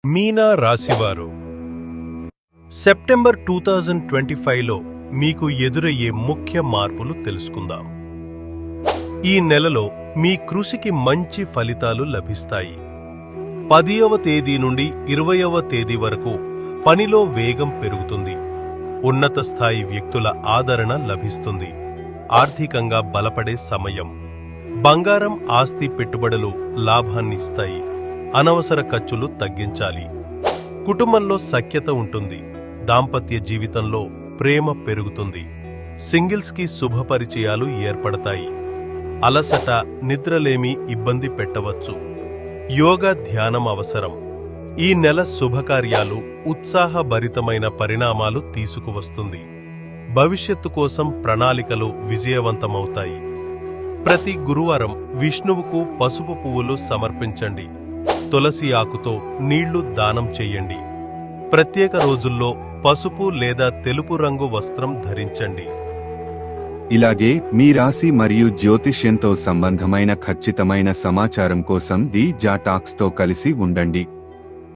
మీనా రాశివారు సెప్టెంబర్ 2025లో మీకు ఎదురయ్యే ముఖ్య మార్పులు తెలుసుకుందాం. ఈ నెలలో మీ కృషికి మంచి ఫలితాలు లభిస్తాయి. 10వ తేదీ నుండి 20వ తేదీ వరకు పనిలో వేగం పెరుగుతుంది. ఉన్నత స్థాయి వ్యక్తుల ఆదరణ లభిస్తుంది. ఆర్థికంగా బలపడే సమయం. బంగారం, ఆస్తి పెట్టుబడులు లాభాన్నిస్తాయి. అనవసర ఖర్చులు తగ్గించాలి. కుటుంబంలో సఖ్యత ఉంటుంది. దాంపత్య జీవితంలో ప్రేమ పెరుగుతుంది. సింగిల్స్కి శుభపరిచయాలు ఏర్పడతాయి. అలసట, నిద్రలేమి ఇబ్బంది పెట్టవచ్చు. యోగా, ధ్యానం అవసరం. ఈ నెల శుభకార్యాలు, ఉత్సాహభరితమైన పరిణామాలు తీసుకువస్తుంది. భవిష్యత్తు కోసం ప్రణాళికలు విజయవంతమవుతాయి. ప్రతి గురువారం విష్ణువుకు పసుపు పువ్వులు సమర్పించండి. తులసి ఆకుతో నీళ్లు దానం చెయ్యండి. ప్రత్యేక రోజుల్లో పసుపు లేదా తెలుపు రంగు వస్త్రం ధరించండి. ఇలాగే మీ రాశి మరియు జ్యోతిష్యంతో సంబంధమైన ఖచ్చితమైన సమాచారం కోసం ది జా టాక్స్తో కలిసి ఉండండి.